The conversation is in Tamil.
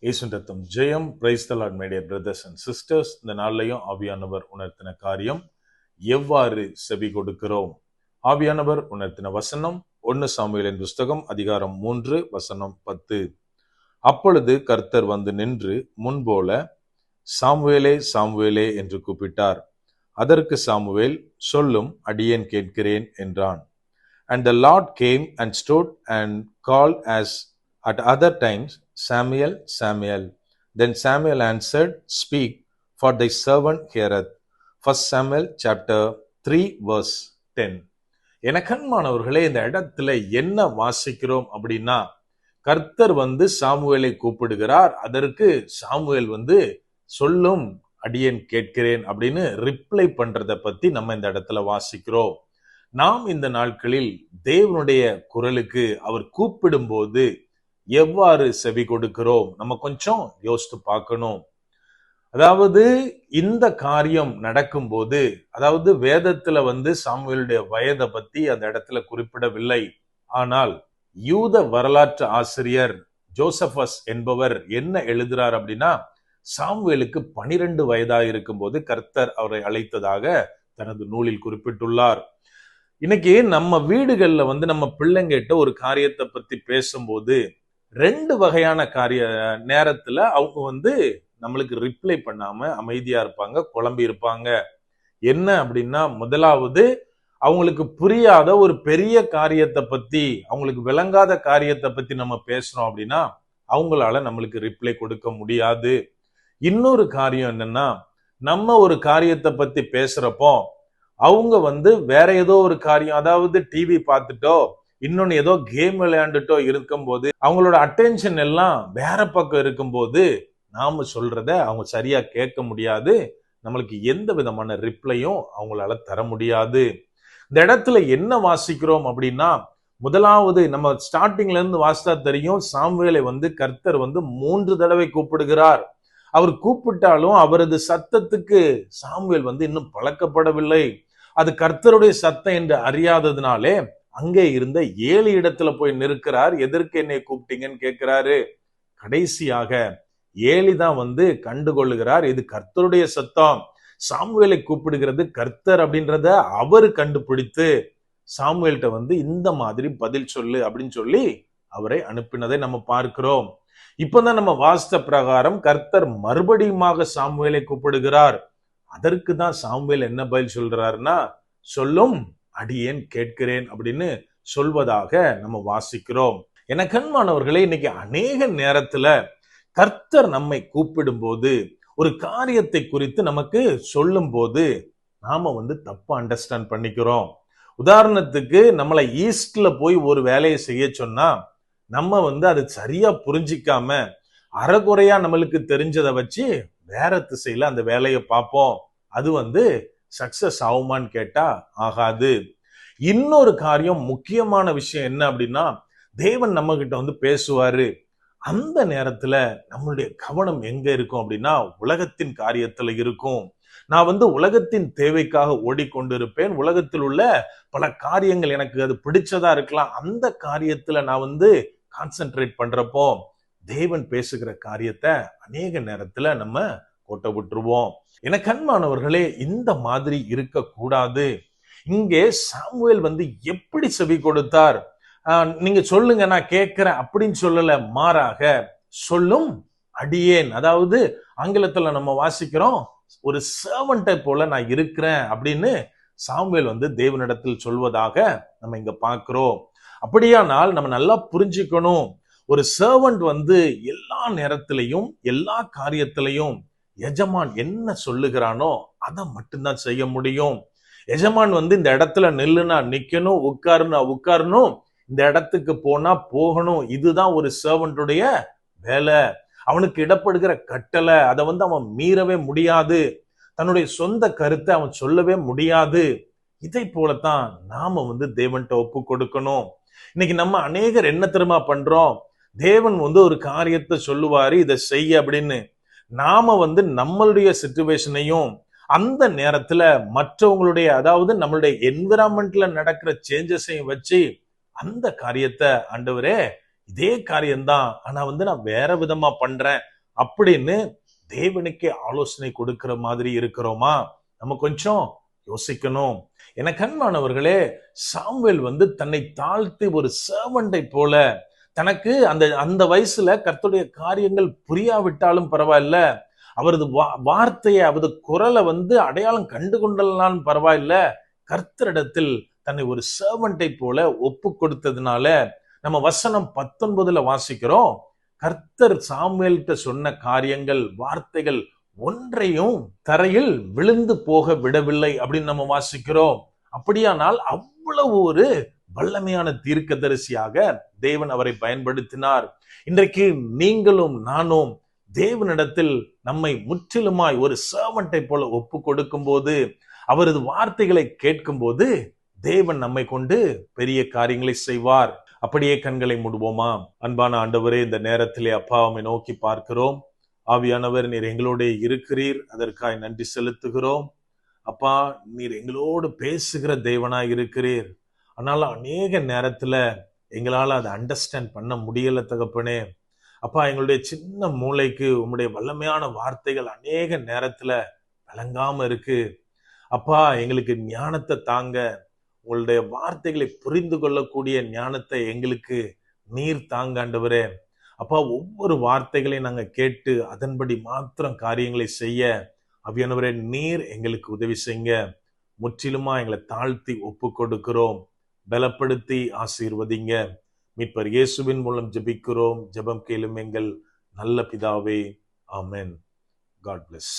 இயேசுவின் ரத்தம் ஜெயம். Praise the Lord my dear brothers and sisters. இந்த நாள்லையும் ஆவியானவர் உணர்த்தின காரியம் எவ்வாறு செவி கொடுக்கிறோம். ஆவியானவர் உணர்த்தின வசனம் 1 சாமுவேலின் புஸ்தகம் அதிகாரம் 3 வசனம் 10. அப்பொழுது கர்த்தர் வந்து நின்று முன்போல சாமுவேலே சாமுவேலே என்று கூப்பிட்டார். அதற்கு சாமுவேல், சொல்லும், அடியேன் கேட்கிறேன் என்றான். And the Lord came and stood and called as at other times, Samuel, Samuel. Then Samuel answered, Speak, for thy servant heareth. 1 Samuel chapter 3 verse 10. எனக்கன்மானவர்களே, இந்த இடத்துல என்ன வாசிக்கிறோம் அப்படின்னா, கர்த்தர் வந்து சாமுவேலை கூப்பிடுகிறார். அதற்கு சாமுவேல் வந்து சொல்லும், அடியேன் கேட்கிறேன் அப்படின்னு ரிப்ளை பண்றதை பத்தி நம்ம இந்த இடத்துல வாசிக்கிறோம். நாம் இந்த நாட்களில் தேவனுடைய குரலுக்கு அவர் கூப்பிடும் போது எவ்வாறு செவி கொடுக்கிறோம், நம்ம கொஞ்சம் யோசித்து பார்க்கணும். அதாவது இந்த காரியம் நடக்கும்போது, அதாவது வேதத்துல வந்து சாமுவேலுடைய வயதை பத்தி அந்த இடத்துல குறிப்பிடவில்லை. ஆனால் யூத வரலாற்று ஆசிரியர் ஜோசபஸ் என்பவர் என்ன எழுதுறார் அப்படின்னா, சாமுவேலுக்கு 12 வயதாக இருக்கும்போது கர்த்தர் அவரை அழைத்ததாக தனது நூலில் குறிப்பிட்டுள்ளார். இன்னைக்கு நம்ம வீடுகள்ல வந்து நம்ம பிள்ளைங்கிட்ட ஒரு காரியத்தை பத்தி பேசும்போது 2 வகையான நேரத்துல அவங்க வந்து நம்மளுக்கு ரிப்ளை பண்ணாம அமைதியா இருப்பாங்க, குழம்பி இருப்பாங்க. என்ன அப்படின்னா, முதலாவது அவங்களுக்கு புரியாத ஒரு பெரிய காரியத்தை பத்தி, அவங்களுக்கு விளங்காத காரியத்தை பத்தி நம்ம பேசுறோம் அப்படின்னா அவங்களால நம்மளுக்கு ரிப்ளை கொடுக்க முடியாது. இன்னொரு காரியம் என்னன்னா, நம்ம ஒரு காரியத்தை பத்தி பேசுறப்போ அவங்க வந்து வேற ஏதோ ஒரு காரியம், அதாவது டிவி பார்த்துட்டோ இன்னொன்னு ஏதோ கேம் விளையாண்டுட்டோ இருக்கும்போது அவங்களோட அட்டென்ஷன் எல்லாம் வேற பக்கம் இருக்கும்போது நாம சொல்றத அவங்க சரியா கேட்க முடியாது. நம்மளுக்கு எந்த விதமான ரிப்ளையும் அவங்களால தர முடியாது. இந்த இடத்துல என்ன வாசிக்கிறோம் அப்படின்னா, முதலாவது நம்ம ஸ்டார்டிங்ல இருந்து வாசித்தா தெரியும், சாமுவேலை வந்து கர்த்தர் வந்து 3 தடவை கூப்பிடுகிறார். அவர் கூப்பிட்டாலும் அவரது சத்தத்துக்கு சாமுவேல் வந்து இன்னும் பழக்கப்படவில்லை. அது கர்த்தருடைய சத்தம் என்று அறியாததுனாலே அங்கே இருந்த 7 இடத்துல போய் நிற்கிறார். எதற்கு என்னை கூப்பிட்டீங்கன்னு கேட்கிறாரு. கடைசியாக ஏலி தான் வந்து கண்டுகொள்ளுகிறார், இது கர்த்தருடைய சத்தம், சாமுவேலை கூப்பிடுகிறது கர்த்தர் அப்படின்றத அவரு கண்டுபிடித்து சாமுவேல்கிட்ட வந்து இந்த மாதிரி பதில் சொல்லு அப்படின்னு சொல்லி அவரை அனுப்பினதை நம்ம பார்க்கிறோம். இப்பதான் நம்ம வாஸ்த பிரகாரம் கர்த்தர் மறுபடியுமாக சாமுவேலை கூப்பிடுகிறார். அதற்கு தான் சாமுவேல் என்ன பதில் சொல்றாருன்னா, சொல்லும், அடியேன் கேட்கிறேன் அப்படின்னு சொல்வதாக நம்ம வாசிக்கிறோம். எனக்கன்மானவர்களே, இன்னைக்கு அநேக நேரத்துல கர்த்தர் நம்மை கூப்பிடும் போது, ஒரு காரியத்தை குறித்து நமக்கு சொல்லும் போது நாம வந்து தப்பா அண்டர்ஸ்டாண்ட் பண்ணிக்கிறோம். உதாரணத்துக்கு, நம்மளை ஈஸ்ட்ல போய் ஒரு வேலையை செய்ய சொன்னா நம்ம வந்து அது சரியா புரிஞ்சிக்காம அறகுறையா நம்மளுக்கு தெரிஞ்சதை வச்சு வேற திசையில அந்த வேலையை பார்ப்போம். அது வந்து சக்சஸ் ஆகுமான்னு கேட்டா ஆகாது. இன்னொரு காரியம், முக்கியமான விஷயம் என்ன அப்படின்னா, தேவன் நம்ம கிட்ட வந்து பேசுவாரு. அந்த நேரத்துல நம்மளுடைய கவனம் எங்க இருக்கும் அப்படின்னா, உலகத்தின் காரியத்துல இருக்கும். நான் வந்து உலகத்தின் தேவைக்காக ஓடிக்கொண்டிருப்பேன். உலகத்தில் உள்ள பல காரியங்கள் எனக்கு அது பிடிச்சதா இருக்கலாம். அந்த காரியத்துல நான் வந்து கான்சென்ட்ரேட் பண்றப்போ தேவன் பேசுகிற காரியத்தை அநேக நேரத்துல நம்ம கோட்டை விட்டுருவோம். எனக்கு அன்பானவர்களே, இந்த மாதிரி இருக்கக்கூடாது. இங்கே சாமுவேல் வந்து எப்படி செவி கொடுத்தார், நீங்க சொல்லுங்க நான் கேட்கிறேன் அப்படின்னு சொல்லல, மாறாக சொல்லும், அடியேன், அதாவது ஆங்கிலத்துல நம்ம வாசிக்கிறோம், ஒரு சர்வன்ட்டை போல நான் இருக்கிறேன் அப்படின்னு சாமுவேல் வந்து தேவனிடத்தில் சொல்வதாக நம்ம இங்க பார்க்கிறோம். அப்படியானால் நம்ம நல்லா புரிஞ்சுக்கணும், ஒரு சர்வன்ட் வந்து எல்லா நேரத்திலையும் எல்லா காரியத்திலையும் எஜமான் என்ன சொல்லுகிறானோ அதை மட்டும்தான் செய்ய முடியும். எஜமான் வந்து இந்த இடத்துல நில்லுனா நிக்கணும், உட்காருனா உட்காரணும், இந்த இடத்துக்கு போனா போகணும், இதுதான் ஒரு சர்வன்ட்டுடைய வேலை. அவனுக்கு இடப்படுகிற கட்டளை அதை வந்து அவன் மீறவே முடியாது. தன்னுடைய சொந்த கருத்தை அவன் சொல்லவே முடியாது. இதை போலத்தான் நாம வந்து தேவன்கிட்ட ஒப்பு கொடுக்கணும். இன்னைக்கு நம்ம அநேகர் என்ன தெரியுமா பண்றோம், தேவன் வந்து ஒரு காரியத்தை சொல்லுவாரு, இதை செய்ய அப்படின்னு, நாம வந்து நம்மளுடைய சிச்சுவேஷனையும் அந்த நேரத்துல மற்றவங்களுடைய, அதாவது நம்மளுடைய என்விரான்மெண்ட்ல நடக்கிற சேஞ்சஸையும் வச்சு அந்த காரியத்தை, ஆண்டவரே இதே காரியம்தான் ஆனா வந்து நான் வேற விதமா பண்றேன் அப்படின்னு தேவனுக்கே ஆலோசனை கொடுக்கிற மாதிரி இருக்கிறோமா? நம்ம கொஞ்சம் யோசிக்கணும். எனக்கு அன்பானவர்களே, சாமுவேல் தன்னை தாழ்த்தி ஒரு சர்வண்டை போல, தனக்கு அந்த அந்த வயசுல கர்த்தருடைய காரியங்கள் புரியாவிட்டாலும் பரவாயில்ல, அவரது வார்த்தையை அவரது குரலை அடையாளம் கண்டு கொண்டலாம் பரவாயில்ல, கர்த்தரிடத்தில் தன்னை ஒரு சர்வண்டை போல ஒப்பு கொடுத்ததுனால நம்ம வசனம் 19 வாசிக்கிறோம். கர்த்தர் சாமுவேல்கிட்ட சொன்ன காரியங்கள், வார்த்தைகள் ஒன்றையும் தரையில் விழுந்து போக விடவில்லை அப்படின்னு நம்ம வாசிக்கிறோம். அப்படியானால் அவ்வளவு ஒரு வல்லமையான தீர்க்கதரிசியாக தேவன் அவரை பயன்படுத்தினார். இன்றைக்கு நீங்களும் நானும் தேவனிடத்தில் நம்மை முற்றிலுமாய் ஒரு சர்வண்டை போல ஒப்பு கொடுக்கும் போது, அவரது வார்த்தைகளை கேட்கும் போது தேவன் நம்மை கொண்டு பெரிய காரியங்களை செய்வார். அப்படியே கண்களை மூடுவோமா? அன்பான ஆண்டவரே, இந்த நேரத்திலே அப்பா உம்மை நோக்கி பார்க்கிறோம். ஆவியானவர், நீர் எங்களோட இருக்கிறீர், அதற்காக நன்றி செலுத்துகிறோம். அப்பா, நீர் எங்களோடு பேசுகிற தேவனாய் இருக்கிறீர். ஆனால் அநேக நேரத்துல எங்களால அதை அண்டர்ஸ்டாண்ட் பண்ண முடியல தகப்பனே. அப்பா, எங்களுடைய சின்ன மூளைக்கு உம்முடைய வல்லமையான வார்த்தைகள் அநேக நேரத்துல விளங்காம இருக்கு. அப்பா, எங்களுக்கு ஞானத்தை தாங்க, உங்களுடைய வார்த்தைகளை புரிந்து கொள்ளக்கூடிய ஞானத்தை எங்களுக்கு நீர் தாங்க ஆண்டவரே. அப்பா, ஒவ்வொரு வார்த்தைகளையும் நாங்க கேட்டு அதன்படி மாத்திரம் காரியங்களை செய்ய ஆவியானவரே நீர் எங்களுக்கு உதவி செய்யுங்க. முற்றிலுமா எங்களை தாழ்த்தி ஒப்பு கொடுக்கிறோம். பலப்படுத்தி ஆசீர்வதிங்க. மீட்பர் இயேசுவின் மூலம் ஜெபிக்கிறோம். ஜெபம் கேளும் எங்கள் நல்ல பிதாவே. ஆமென். God bless.